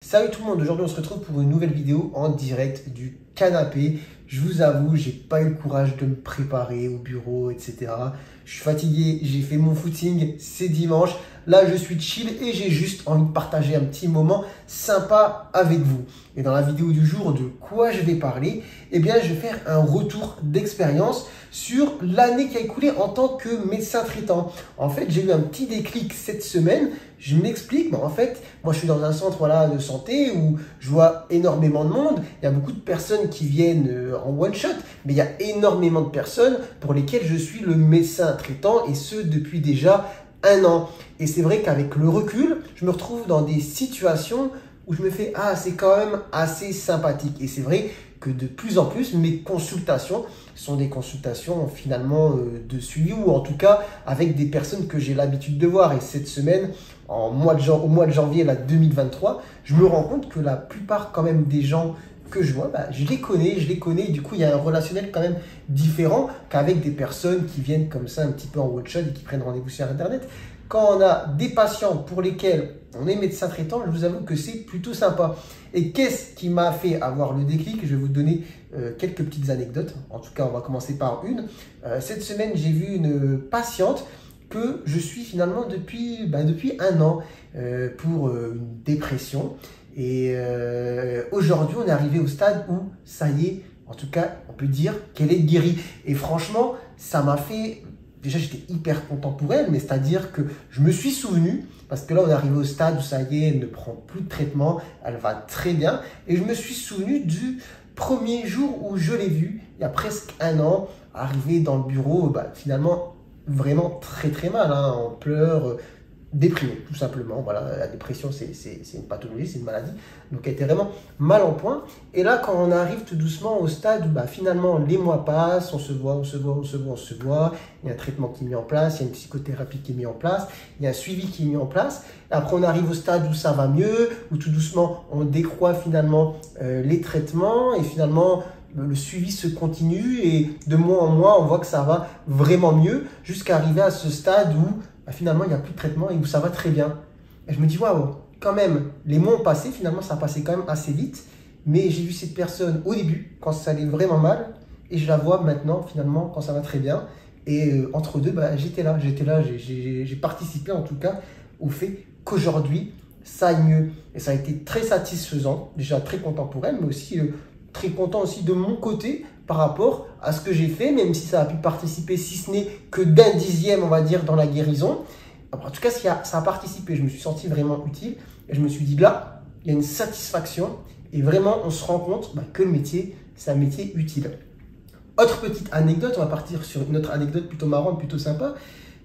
Salut tout le monde, aujourd'hui on se retrouve pour une nouvelle vidéo en direct du canapé. Je vous avoue, j'ai pas eu le courage de me préparer au bureau, etc. Je suis fatigué, j'ai fait mon footing, c'est dimanche. Là, je suis chill et j'ai juste envie de partager un petit moment sympa avec vous. Et dans la vidéo du jour, de quoi je vais parler? Eh bien, je vais faire un retour d'expérience sur l'année qui a écoulé en tant que médecin traitant. En fait, j'ai eu un petit déclic cette semaine. Je m'explique, mais en fait, moi je suis dans un centre de santé où je vois énormément de monde. Il y a beaucoup de personnes qui viennent en one shot, mais il y a énormément de personnes pour lesquelles je suis le médecin traitant et ce depuis déjà un an. Et c'est vrai qu'avec le recul, je me retrouve dans des situations où je me fais « Ah, c'est quand même assez sympathique ». Et c'est vrai que de plus en plus, mes consultations sont des consultations finalement de suivi ou en tout cas avec des personnes que j'ai l'habitude de voir. Et cette semaine, au mois de janvier 2023, je me rends compte que la plupart quand même des gens que je vois, je les connais. Et du coup, il y a un relationnel quand même différent qu'avec des personnes qui viennent comme ça un petit peu en one-shot et qui prennent rendez-vous sur Internet. Quand on a des patients pour lesquels on est médecin traitant, je vous avoue que c'est plutôt sympa. Et qu'est-ce qui m'a fait avoir le déclic? Je vais vous donner quelques petites anecdotes. En tout cas, on va commencer par une. Cette semaine, j'ai vu une patiente que je suis finalement depuis un an pour une dépression. Et aujourd'hui, on est arrivé au stade où, ça y est, en tout cas, on peut dire qu'elle est guérie. Et franchement, ça m'a fait... Déjà, j'étais hyper content pour elle, mais c'est-à-dire que je me suis souvenu, parce que là, on est arrivé au stade où ça y est, elle ne prend plus de traitement, elle va très bien. Et je me suis souvenu du premier jour où je l'ai vue, il y a presque un an, arriver dans le bureau, finalement, vraiment très très mal, hein, en pleurs, déprimée, tout simplement. Voilà, la dépression, c'est une pathologie, c'est une maladie. Donc, elle était vraiment mal en point. Et là, quand on arrive tout doucement au stade où finalement, les mois passent, on se voit. Il y a un traitement qui est mis en place, il y a une psychothérapie qui est mise en place, il y a un suivi qui est mis en place. Et après, on arrive au stade où ça va mieux, où tout doucement, on décroît finalement les traitements et finalement, le suivi se continue et de mois en mois, on voit que ça va vraiment mieux jusqu'à arriver à ce stade où finalement, il n'y a plus de traitement et où ça va très bien. Et je me dis, waouh, quand même, les mois ont passé, finalement, ça a passé quand même assez vite. Mais j'ai vu cette personne au début, quand ça allait vraiment mal, et je la vois maintenant, finalement, quand ça va très bien. Et entre deux, j'étais là, j'ai participé en tout cas au fait qu'aujourd'hui, ça aille mieux. Et ça a été très satisfaisant, déjà très content pour elle, mais aussi très content aussi de mon côté par rapport à ce que j'ai fait, même si ça a pu participer, si ce n'est que d'un dixième, on va dire, dans la guérison. En tout cas, ça a participé. Je me suis senti vraiment utile et je me suis dit là, il y a une satisfaction et vraiment, on se rend compte que le métier, c'est un métier utile. Autre petite anecdote, on va partir sur une autre anecdote plutôt marrante, plutôt sympa.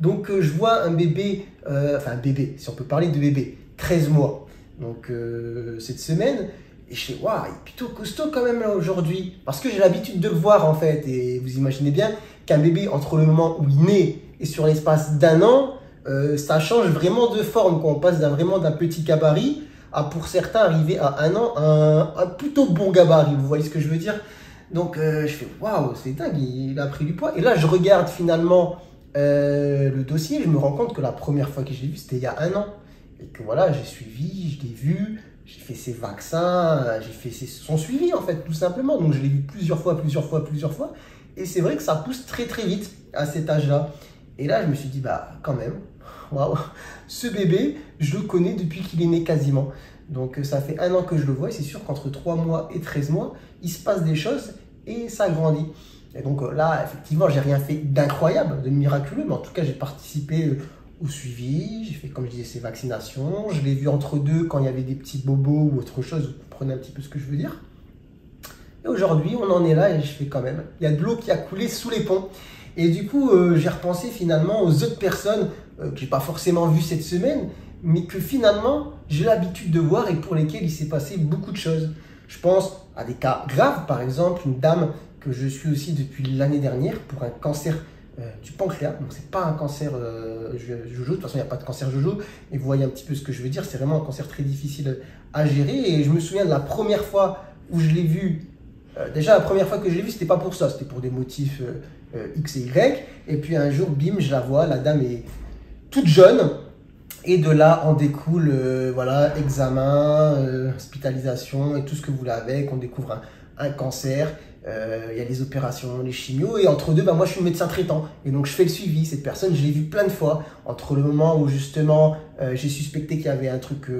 Donc, je vois un bébé, un bébé, si on peut parler de bébé, 13 mois. Donc, cette semaine, et je fais, waouh, il est plutôt costaud quand même là aujourd'hui. Parce que j'ai l'habitude de le voir en fait. Et vous imaginez bien qu'un bébé, entre le moment où il naît et sur l'espace d'un an, ça change vraiment de forme. Quand on passe vraiment d'un petit gabarit à pour certains arriver à un an, un plutôt bon gabarit. Vous voyez ce que je veux dire? Donc je fais, waouh, c'est dingue, il a pris du poids. Et là, je regarde finalement le dossier. Je me rends compte que la première fois que je l'ai vu, c'était il y a un an. Et que voilà, j'ai suivi, je l'ai vu. J'ai fait ses vaccins, j'ai fait son suivi en fait, tout simplement. Donc je l'ai vu plusieurs fois. Et c'est vrai que ça pousse très très vite à cet âge-là. Et là, je me suis dit, quand même, waouh, ce bébé, je le connais depuis qu'il est né quasiment. Donc ça fait un an que je le vois et c'est sûr qu'entre 3 mois et 13 mois, il se passe des choses et ça grandit. Et donc là, effectivement, j'ai rien fait d'incroyable, de miraculeux, mais en tout cas, j'ai participé au suivi, j'ai fait, comme je disais, ces vaccinations. Je l'ai vu entre deux quand il y avait des petits bobos ou autre chose. Vous comprenez un petit peu ce que je veux dire. Et aujourd'hui, on en est là et je fais quand même. Il y a de l'eau qui a coulé sous les ponts. Et du coup, j'ai repensé finalement aux autres personnes que j'ai pas forcément vues cette semaine, mais que finalement, j'ai l'habitude de voir et pour lesquelles il s'est passé beaucoup de choses. Je pense à des cas graves, par exemple, une dame que je suis aussi depuis l'année dernière pour un cancer du pancréas. Donc c'est pas un cancer jojo, de toute façon il n'y a pas de cancer jojo, mais vous voyez un petit peu ce que je veux dire, c'est vraiment un cancer très difficile à gérer. Et je me souviens de la première fois où je l'ai vu, déjà la première fois que je l'ai vu, c'était pas pour ça, c'était pour des motifs X et Y. Et puis un jour, bim, je la vois, la dame est toute jeune, Et de là en découle, voilà, examen, hospitalisation et tout ce que vous voulez avec. On découvre un cancer, il y a les opérations, les chimios. Et entre deux, bah, moi je suis médecin traitant. Et donc je fais le suivi. Cette personne, je l'ai vue plein de fois. Entre le moment où justement j'ai suspecté qu'il y avait un truc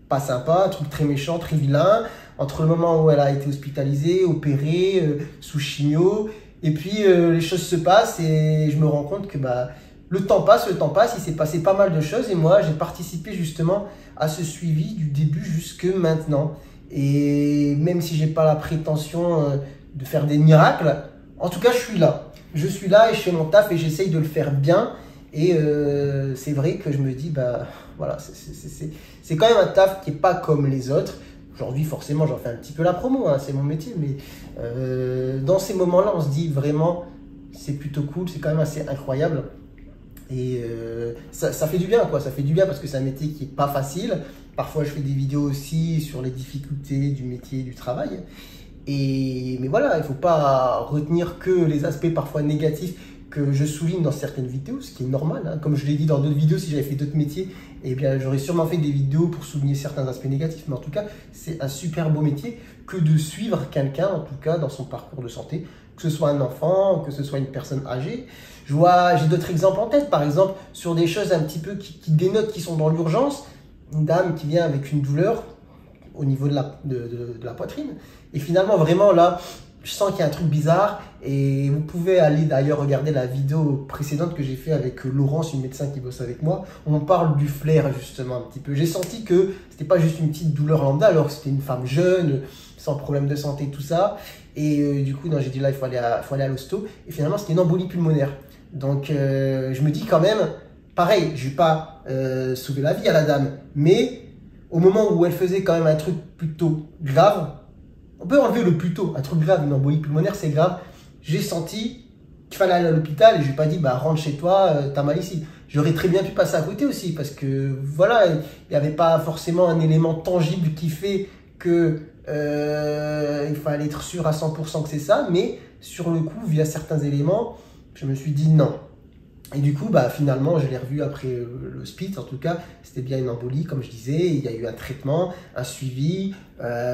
pas sympa, un truc très méchant, très vilain. Entre le moment où elle a été hospitalisée, opérée, sous chimio. Et puis les choses se passent et je me rends compte que bah, le temps passe, il s'est passé pas mal de choses et moi j'ai participé justement à ce suivi du début jusque maintenant. Et même si j'ai pas la prétention de faire des miracles, en tout cas je suis là. Je suis là et je fais mon taf et j'essaye de le faire bien. Et c'est vrai que je me dis, bah voilà, c'est quand même un taf qui est pas comme les autres. Aujourd'hui, forcément, j'en fais un petit peu la promo, hein, c'est mon métier, mais dans ces moments-là, on se dit vraiment, c'est plutôt cool, c'est quand même assez incroyable. Et ça fait du bien, quoi. Ça fait du bien parce que c'est un métier qui n'est pas facile. Parfois, je fais des vidéos aussi sur les difficultés du métier, du travail. Mais voilà, il ne faut pas retenir que les aspects parfois négatifs que je souligne dans certaines vidéos, ce qui est normal, hein. Comme je l'ai dit dans d'autres vidéos, si j'avais fait d'autres métiers, eh bien, j'aurais sûrement fait des vidéos pour souligner certains aspects négatifs. Mais en tout cas, c'est un super beau métier que de suivre quelqu'un, en tout cas, dans son parcours de santé, que ce soit un enfant, que ce soit une personne âgée. J'ai d'autres exemples en tête, par exemple, sur des choses un petit peu qui dénotent, qui sont dans l'urgence. Une dame qui vient avec une douleur au niveau de la poitrine. Et finalement, vraiment, là, je sens qu'il y a un truc bizarre. Et vous pouvez aller d'ailleurs regarder la vidéo précédente que j'ai fait avec Laurence, une médecin qui bosse avec moi. On parle du flair, justement, un petit peu. J'ai senti que c'était pas juste une petite douleur lambda, alors que c'était une femme jeune, sans problème de santé, tout ça. Et du coup, j'ai dit là, il faut aller à l'hosto. Et finalement, c'était une embolie pulmonaire. Donc, je me dis quand même, pareil, je ne vais pas sauver la vie à la dame, mais au moment où elle faisait quand même un truc plutôt grave, on peut enlever le plutôt, un truc grave, une embolie pulmonaire, c'est grave. J'ai senti qu'il fallait aller à l'hôpital et je ne lui ai pas dit, bah, rentre chez toi, t'as mal ici. J'aurais très bien pu passer à côté aussi parce que voilà, il n'y avait pas forcément un élément tangible qui fait que il fallait être sûr à 100% que c'est ça, mais sur le coup, via certains éléments, je me suis dit non. Et du coup, bah, finalement, je l'ai revu après l'hospice. En tout cas, c'était bien une embolie, comme je disais. Il y a eu un traitement, un suivi.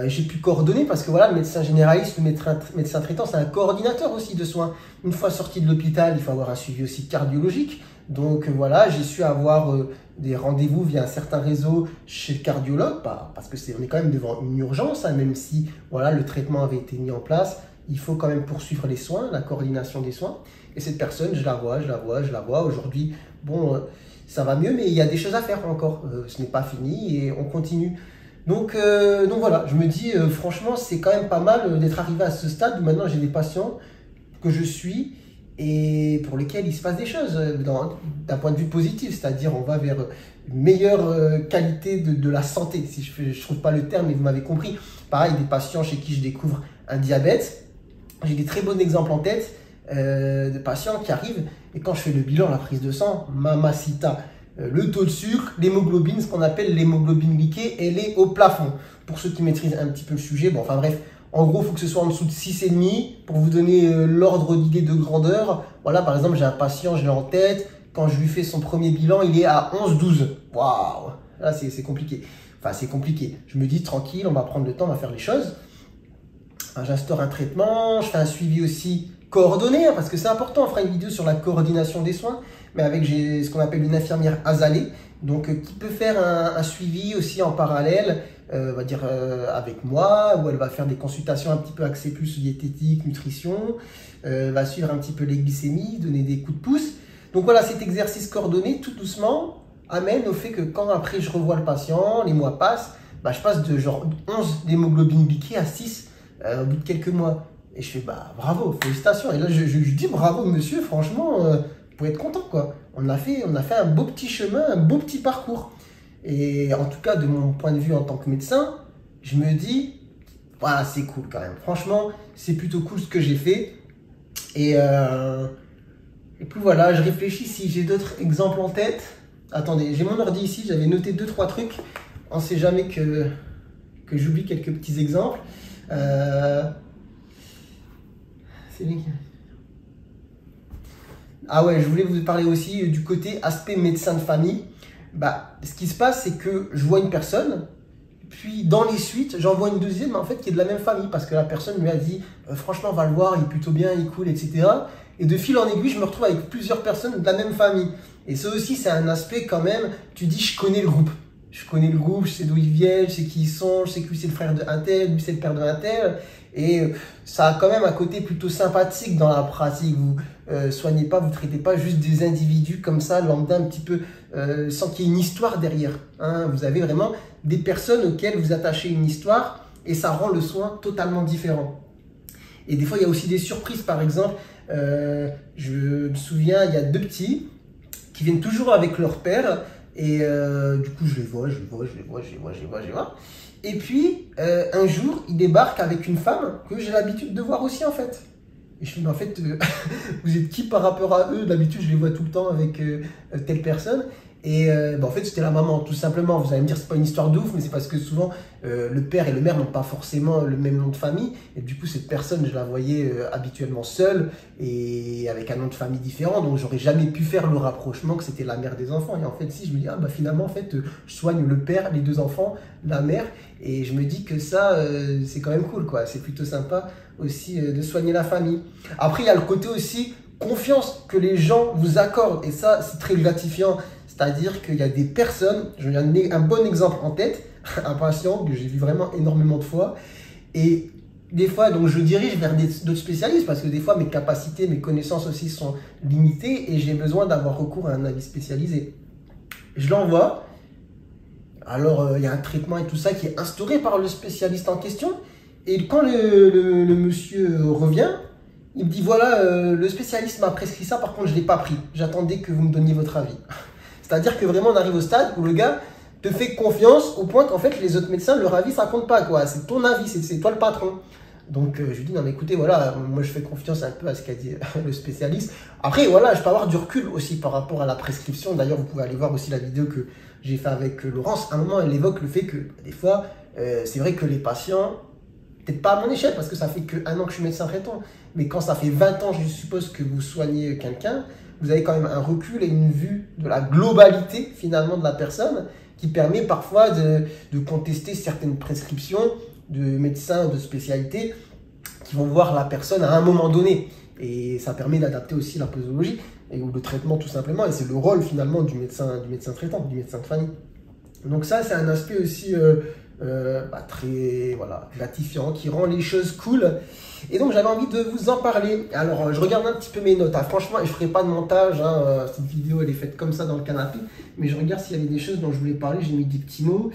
J'ai pu coordonner parce que voilà, le médecin généraliste, le médecin traitant, c'est un coordinateur aussi de soins. Une fois sorti de l'hôpital, il faut avoir un suivi aussi cardiologique. Donc voilà, j'ai su avoir des rendez-vous via un certain réseau chez le cardiologue, parce que on est quand même devant une urgence, hein, même si voilà, le traitement avait été mis en place. Il faut quand même poursuivre les soins, la coordination des soins. Et cette personne, je la vois. Aujourd'hui, bon, ça va mieux, mais il y a des choses à faire encore. Ce n'est pas fini et on continue. Donc voilà, je me dis, franchement, c'est quand même pas mal d'être arrivé à ce stade où maintenant j'ai des patients que je suis et pour lesquels il se passe des choses d'un point de vue positif. C'est-à-dire, on va vers une meilleure qualité de la santé, si je ne trouve pas le terme, mais vous m'avez compris. Pareil, des patients chez qui je découvre un diabète. J'ai des très bons exemples en tête de patients qui arrivent et quand je fais le bilan, la prise de sang, mamacita, le taux de sucre, l'hémoglobine, ce qu'on appelle l'hémoglobine glyquée, elle est au plafond. Pour ceux qui maîtrisent un petit peu le sujet, bon, enfin bref, en gros, il faut que ce soit en dessous de 6,5 pour vous donner l'ordre d'idée de grandeur. Voilà, par exemple, j'ai un patient, je l'ai en tête, quand je lui fais son premier bilan, il est à 11,12. Waouh, là c'est compliqué. Enfin, c'est compliqué. Je me dis tranquille, on va prendre le temps, on va faire les choses. J'instaure un traitement, je fais un suivi aussi coordonné, hein, parce que c'est important, on fera une vidéo sur la coordination des soins, mais avec ce qu'on appelle une infirmière azalée, donc qui peut faire un suivi aussi en parallèle, on va dire avec moi, où elle va faire des consultations un petit peu axées plus diététique, nutrition, va suivre un petit peu les glycémies, donner des coups de pouce. Donc voilà, cet exercice coordonné, tout doucement, amène au fait que quand après je revois le patient, les mois passent, bah, je passe de genre 11 d'hémoglobine glyquée à 6 au bout de quelques mois. Et je fais, bah bravo, félicitations. Et là, je dis bravo, monsieur, franchement, vous pouvez être content, quoi. On a fait un beau petit chemin, un beau petit parcours. Et en tout cas, de mon point de vue en tant que médecin, je me dis, voilà, c'est cool quand même. Franchement, c'est plutôt cool ce que j'ai fait. Et puis voilà, je réfléchis si j'ai d'autres exemples en tête. Attendez, j'ai mon ordi ici, j'avais noté 2-3 trucs. On ne sait jamais que j'oublie quelques petits exemples. Ah ouais, je voulais vous parler aussi du côté aspect médecin de famille. Bah, ce qui se passe, c'est que je vois une personne, puis dans les suites, j'en vois une deuxième, en fait, qui est de la même famille, parce que la personne lui a dit, franchement, va le voir, il est plutôt bien, il est cool, etc. Et de fil en aiguille, je me retrouve avec plusieurs personnes de la même famille. Et ça aussi, c'est un aspect quand même, tu dis, je connais le groupe. Je connais le groupe, je sais d'où ils viennent, je sais qui ils sont, je sais que lui c'est le frère de un tel, lui c'est le père de un tel. Et ça a quand même un côté plutôt sympathique dans la pratique. Vous soignez pas, vous traitez pas juste des individus comme ça, lambda un petit peu, sans qu'il y ait une histoire derrière. Hein. Vous avez vraiment des personnes auxquelles vous attachez une histoire et ça rend le soin totalement différent. Et des fois, il y a aussi des surprises. Par exemple, je me souviens, il y a deux petits qui viennent toujours avec leur père. Et du coup, je les vois. Et puis, un jour, ils débarquent avec une femme que j'ai l'habitude de voir aussi, en fait. Et je me dis, mais en fait, vous êtes qui par rapport à eux? D'habitude, je les vois tout le temps avec telle personne. Et en fait, c'était la maman, tout simplement. Vous allez me dire, c'est pas une histoire de ouf, mais c'est parce que souvent, le père et le mère n'ont pas forcément le même nom de famille. Et du coup, cette personne, je la voyais habituellement seule et avec un nom de famille différent. Donc, j'aurais jamais pu faire le rapprochement que c'était la mère des enfants. Et en fait, si, je me dis, ah bah finalement, en fait, je soigne le père, les deux enfants, la mère. Et je me dis que ça, c'est quand même cool, quoi. C'est plutôt sympa aussi de soigner la famille. Après, il y a le côté aussi confiance que les gens vous accordent. Et ça, c'est très gratifiant. C'est-à-dire qu'il y a des personnes, je viens de donner un bon exemple en tête, un patient que j'ai vu vraiment énormément de fois. Et des fois, donc je dirige vers d'autres spécialistes parce que des fois, mes capacités, mes connaissances aussi sont limitées et j'ai besoin d'avoir recours à un avis spécialisé. Je l'envoie. Alors, il y a un traitement et tout ça qui est instauré par le spécialiste en question. Et quand le monsieur revient, il me dit, voilà, le spécialiste m'a prescrit ça, par contre, je ne l'ai pas pris. J'attendais que vous me donniez votre avis. C'est-à-dire que vraiment, on arrive au stade où le gars te fait confiance au point qu'en fait, les autres médecins, leur avis, ça compte pas, quoi. C'est ton avis, c'est toi le patron. Donc, je lui dis, non, mais écoutez, voilà, moi, je fais confiance un peu à ce qu'a dit le spécialiste. Après, voilà, je peux avoir du recul aussi par rapport à la prescription. D'ailleurs, vous pouvez aller voir aussi la vidéo que j'ai fait avec Laurence. À un moment, elle évoque le fait que, des fois, c'est vrai que les patients, peut-être pas à mon échelle, parce que ça fait que 1 an que je suis médecin traitant, mais quand ça fait 20 ans, je suppose que vous soignez quelqu'un, vous avez quand même un recul et une vue de la globalité finalement de la personne qui permet parfois de contester certaines prescriptions de médecins de spécialité qui vont voir la personne à un moment donné. Et ça permet d'adapter aussi la posologie ou le traitement tout simplement. Et c'est le rôle finalement du médecin traitant, du médecin de famille. Donc ça, c'est un aspect aussi très gratifiant qui rend les choses cool. Et donc j'avais envie de vous en parler. Alors je regarde un petit peu mes notes. Ah, franchement, je ne ferai pas de montage. Hein, cette vidéo elle est faite comme ça dans le canapé. Mais je regarde s'il y avait des choses dont je voulais parler. J'ai mis des petits mots.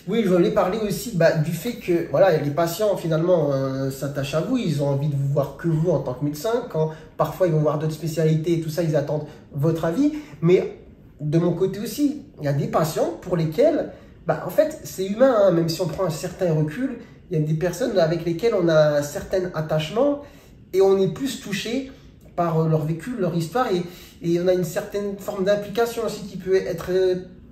Oui, je voulais parler aussi du fait que voilà, les patients finalement s'attachent à vous. Ils ont envie de vous voir que vous en tant que médecin. Quand parfois ils vont voir d'autres spécialités et tout ça, ils attendent votre avis. Mais de mon côté aussi, il y a des patients pour lesquels, en fait, c'est humain, hein, même si on prend un certain recul, il y a des personnes avec lesquelles on a un certain attachement et on est plus touché par leur vécu, leur histoire et on a une certaine forme d'implication aussi qui peut être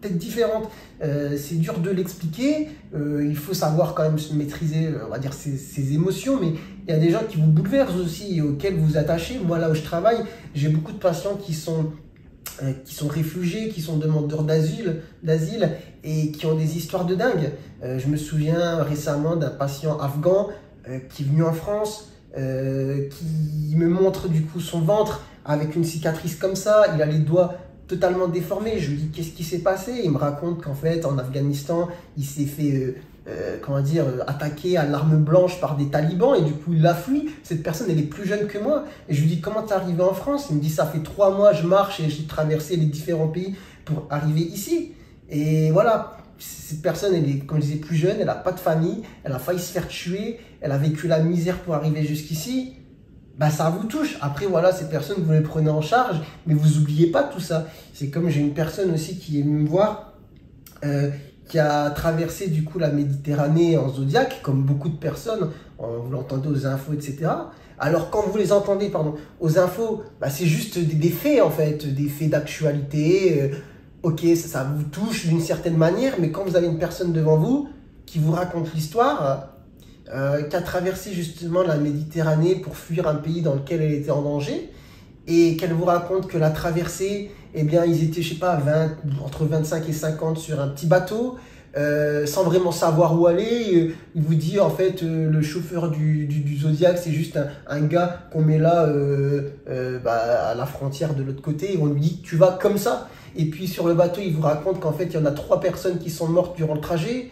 peut-être différente. C'est dur de l'expliquer, il faut savoir quand même se maîtriser, on va dire, ses émotions, mais il y a des gens qui vous bouleversent aussi et auxquels vous vous attachez. Moi, là où je travaille, j'ai beaucoup de patients qui sont réfugiés, qui sont demandeurs d'asile et qui ont des histoires de dingue. Je me souviens récemment d'un patient afghan qui est venu en France, qui me montre du coup son ventre avec une cicatrice comme ça. Il a les doigts totalement déformés. Je lui dis qu'est-ce qui s'est passé? Il me raconte qu'en fait en Afghanistan, il s'est fait attaqué à l'arme blanche par des talibans et du coup il a fui. Cette personne elle est plus jeune que moi et je lui dis comment t'es arrivé en France? Il me dit ça fait 3 mois je marche et j'ai traversé les différents pays pour arriver ici. Et voilà, cette personne elle est, comme je disais, plus jeune, elle n'a pas de famille, elle a failli se faire tuer, elle a vécu la misère pour arriver jusqu'ici. Ça vous touche. Après voilà, ces personnes vous les prenez en charge mais vous oubliez pas tout ça. C'est comme j'ai une personne aussi qui est venue me voir qui a traversé du coup la Méditerranée en Zodiac, comme beaucoup de personnes, vous l'entendez aux infos, etc. Alors quand vous les entendez, aux infos, c'est juste des faits en fait, des faits d'actualité. Ok, ça vous touche d'une certaine manière, mais quand vous avez une personne devant vous qui vous raconte l'histoire, qui a traversé justement la Méditerranée pour fuir un pays dans lequel elle était en danger, et qu'elle vous raconte que la traversée, eh bien, ils étaient, je sais pas, entre 25 et 50 sur un petit bateau, sans vraiment savoir où aller. Il vous dit, en fait, le chauffeur du Zodiac, c'est juste un gars qu'on met là à la frontière de l'autre côté, et on lui dit, tu vas comme ça. Et puis sur le bateau, il vous raconte qu'en fait, il y en a 3 personnes qui sont mortes durant le trajet,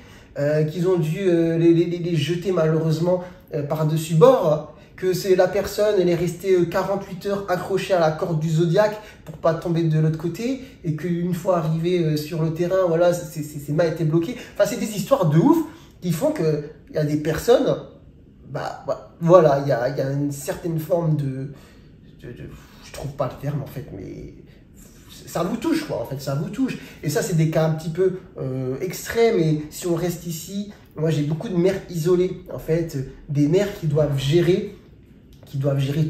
qu'ils ont dû les jeter malheureusement par-dessus bord, que c'est la personne, elle est restée 48 heures accrochée à la corde du Zodiac pour pas tomber de l'autre côté, et qu'une fois arrivée sur le terrain, voilà, ses mains étaient bloquées. Enfin, c'est des histoires de ouf qui font qu'il y a des personnes, voilà, il y a une certaine forme je trouve pas le terme en fait, mais ça vous touche quoi, en fait, ça vous touche. Et ça, c'est des cas un petit peu extrêmes, et si on reste ici, moi j'ai beaucoup de mères isolées, en fait, des mères qui doivent gérer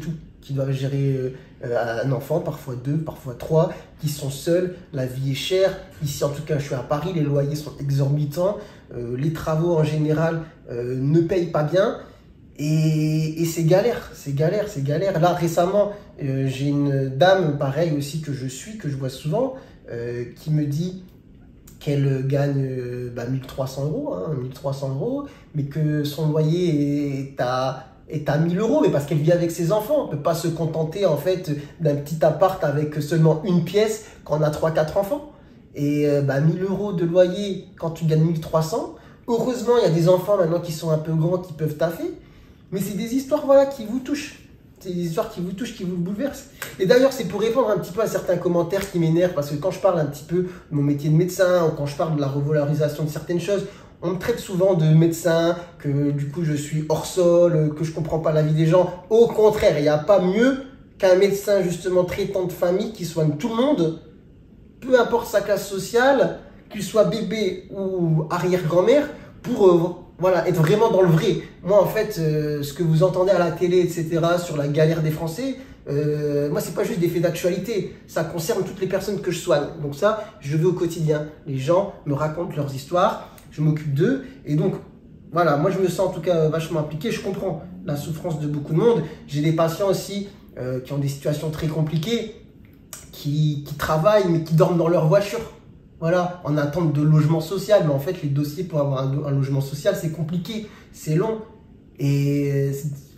tout, qui doivent gérer un enfant, parfois 2, parfois 3, qui sont seuls, la vie est chère. Ici, en tout cas, je suis à Paris, les loyers sont exorbitants, les travaux en général ne payent pas bien, et c'est galère, c'est galère, c'est galère. Là, récemment, j'ai une dame, pareil aussi, que je vois souvent, qui me dit qu'elle gagne 1300 euros, hein, 1300 euros, mais que son loyer est à 1000 euros, mais parce qu'elle vit avec ses enfants. On ne peut pas se contenter en fait d'un petit appart avec seulement une pièce quand on a 3-4 enfants. Et 1000 euros de loyer quand tu gagnes 1300. Heureusement, il y a des enfants maintenant qui sont un peu grands, qui peuvent taffer. Mais c'est des histoires voilà, qui vous touchent. C'est des histoires qui vous touchent, qui vous bouleversent. Et d'ailleurs, c'est pour répondre un petit peu à certains commentaires qui m'énervent, parce que quand je parle un petit peu de mon métier de médecin, ou quand je parle de la revalorisation de certaines choses, on me traite souvent de médecin, que du coup je suis hors sol, que je comprends pas la vie des gens. Au contraire, il n'y a pas mieux qu'un médecin justement traitant de famille qui soigne tout le monde, peu importe sa classe sociale, qu'il soit bébé ou arrière-grand-mère, pour voilà, être vraiment dans le vrai. Moi, en fait, ce que vous entendez à la télé, etc., sur la galère des Français, moi, c'est pas juste des faits d'actualité. Ça concerne toutes les personnes que je soigne. Donc ça, je veux au quotidien. Les gens me racontent leurs histoires, je m'occupe d'eux. Et donc, voilà, moi, je me sens en tout cas vachement impliqué. Je comprends la souffrance de beaucoup de monde. J'ai des patients aussi qui ont des situations très compliquées, qui travaillent, mais qui dorment dans leur voiture. Voilà, en attente de logement social. Mais en fait, les dossiers pour avoir un logement social, c'est compliqué, c'est long. Et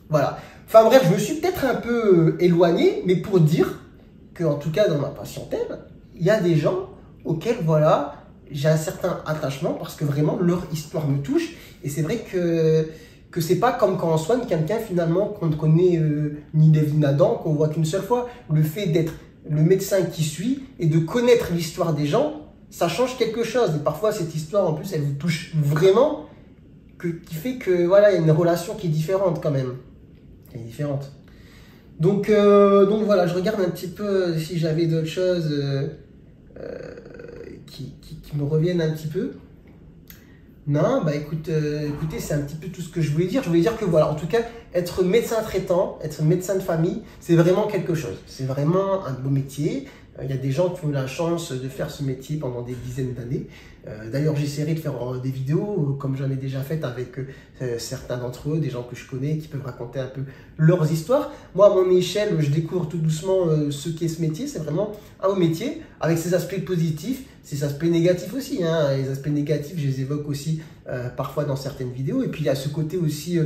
voilà. Enfin bref, je me suis peut-être un peu éloigné, mais pour dire qu'en tout cas, dans ma patientèle, il y a des gens auxquels, voilà, j'ai un certain attachement parce que vraiment, leur histoire me touche. Et c'est vrai que c'est pas comme quand on soigne quelqu'un finalement qu'on ne connaît ni d'Ève ni d'Adam, qu'on voit qu'une seule fois. Le fait d'être le médecin qui suit et de connaître l'histoire des gens, ça change quelque chose. Et parfois, cette histoire, en plus, elle vous touche vraiment, qui fait que, voilà, il y a une relation qui est différente quand même. Qui est différente. Donc voilà, je regarde un petit peu si j'avais d'autres choses qui me reviennent un petit peu. Non, bah écoutez, c'est un petit peu tout ce que je voulais dire. Je voulais dire que voilà, en tout cas, être médecin traitant, être médecin de famille, c'est vraiment quelque chose. C'est vraiment un beau métier. Il y a des gens qui ont eu la chance de faire ce métier pendant des dizaines d'années. D'ailleurs, j'essaierai de faire des vidéos, comme j'en ai déjà fait avec certains d'entre eux, des gens que je connais, qui peuvent raconter un peu leurs histoires. Moi, à mon échelle, je découvre tout doucement ce qu'est ce métier. C'est vraiment un beau métier, avec ses aspects positifs, ses aspects négatifs aussi. Hein. Les aspects négatifs, je les évoque aussi parfois dans certaines vidéos. Et puis, il y a ce côté aussi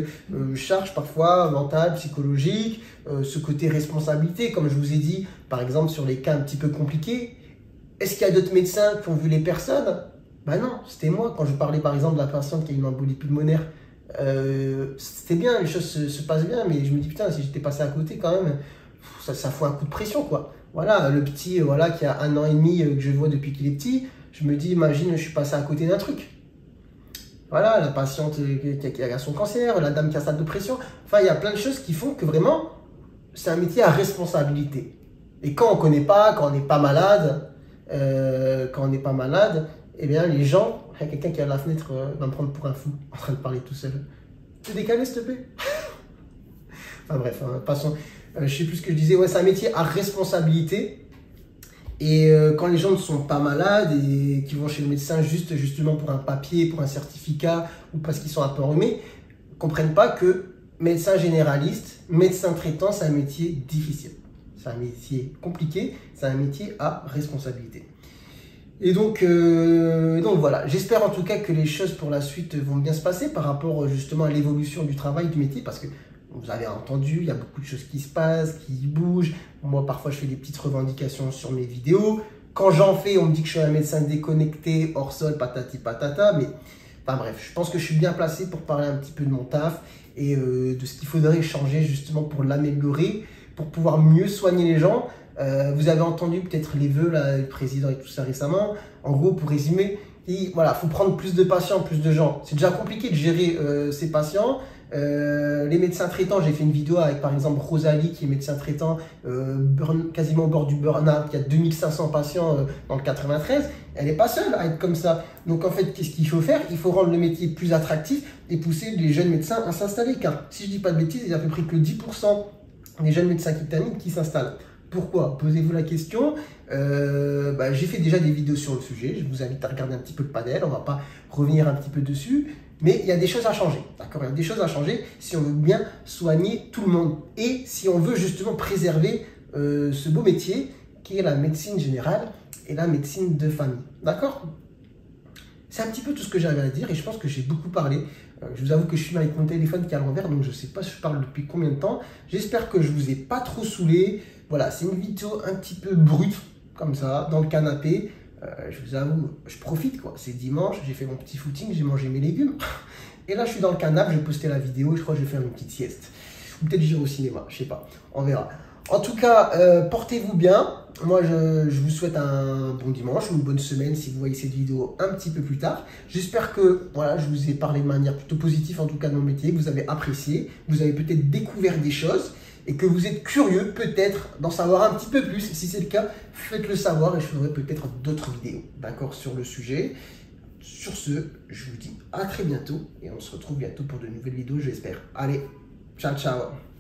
charge parfois mentale, psychologique, ce côté responsabilité, comme je vous ai dit, par exemple, sur les cas un petit peu compliqués. Est-ce qu'il y a d'autres médecins qui ont vu les personnes? Ben non, c'était moi. Quand je parlais par exemple de la patiente qui a eu une embolie pulmonaire, c'était bien, les choses se passent bien, mais je me dis putain, si j'étais passé à côté quand même, ça fout un coup de pression quoi. Voilà, le petit voilà, qui a 1 an et demi que je vois depuis qu'il est petit, je me dis imagine, je suis passé à côté d'un truc. Voilà, la patiente qui a son cancer, la dame qui a sa dépression. Enfin, il y a plein de choses qui font que vraiment, c'est un métier à responsabilité. Et quand on ne connaît pas, quand on n'est pas malade, eh bien, les gens, il y a quelqu'un qui est à la fenêtre va me prendre pour un fou en train de parler tout seul. Tu peux décaler, s'il te plaît? Enfin bref, hein, passons. Je sais plus ce que je disais. Ouais, c'est un métier à responsabilité. Et quand les gens ne sont pas malades et qui vont chez le médecin justement pour un papier, pour un certificat ou parce qu'ils sont un peu enrhumés, ne comprennent pas que médecin généraliste, médecin traitant, c'est un métier difficile. c'est un métier compliqué, c'est un métier à responsabilité. Et donc voilà, j'espère en tout cas que les choses pour la suite vont bien se passer par rapport justement à l'évolution du travail, du métier, parce que vous avez entendu, il y a beaucoup de choses qui se passent, qui bougent. Moi, parfois, je fais des petites revendications sur mes vidéos. Quand j'en fais, on me dit que je suis un médecin déconnecté, hors sol, patati patata, mais enfin bref, je pense que je suis bien placé pour parler un petit peu de mon taf et de ce qu'il faudrait changer justement pour l'améliorer, pour pouvoir mieux soigner les gens. Vous avez entendu peut-être les vœux, là, le président et tout ça récemment. En gros, pour résumer, voilà, faut prendre plus de patients, plus de gens. C'est déjà compliqué de gérer ces patients. Les médecins traitants, j'ai fait une vidéo avec par exemple Rosalie qui est médecin traitant quasiment au bord du burn-out, qui a 2500 patients dans le 93. Elle n'est pas seule à être comme ça. Donc en fait, qu'est-ce qu'il faut faire? Il faut rendre le métier plus attractif et pousser les jeunes médecins à s'installer. Car si je dis pas de bêtises, il y a à peu près que 10% des jeunes médecins qui terminent qui s'installent. Pourquoi? Posez-vous la question. J'ai fait déjà des vidéos sur le sujet. Je vous invite à regarder un petit peu le panel. On ne va pas revenir un petit peu dessus. Mais il y a des choses à changer. D'accord? Il y a des choses à changer si on veut bien soigner tout le monde. Et si on veut justement préserver ce beau métier qui est la médecine générale et la médecine de famille. D'accord? C'est un petit peu tout ce que j'avais à dire et je pense que j'ai beaucoup parlé. Je vous avoue que je suis avec mon téléphone qui est à l'envers, donc je ne sais pas si je parle depuis combien de temps. J'espère que je ne vous ai pas trop saoulé. Voilà, c'est une vidéo un petit peu brute, comme ça, dans le canapé. Je vous avoue, je profite quoi. C'est dimanche, j'ai fait mon petit footing, j'ai mangé mes légumes. Et là, je suis dans le canapé, je vais poster la vidéo et je crois que je vais faire une petite sieste. Ou peut-être j'irai au cinéma, je sais pas. On verra. En tout cas, portez-vous bien. Moi, je vous souhaite un bon dimanche ou une bonne semaine si vous voyez cette vidéo un petit peu plus tard. J'espère que voilà, je vous ai parlé de manière plutôt positive, en tout cas de mon métier, que vous avez apprécié, vous avez peut-être découvert des choses et que vous êtes curieux peut-être d'en savoir un petit peu plus. Si c'est le cas, faites-le savoir et je ferai peut-être d'autres vidéos, d'accord, sur le sujet. Sur ce, je vous dis à très bientôt et on se retrouve bientôt pour de nouvelles vidéos, j'espère. Allez, ciao, ciao!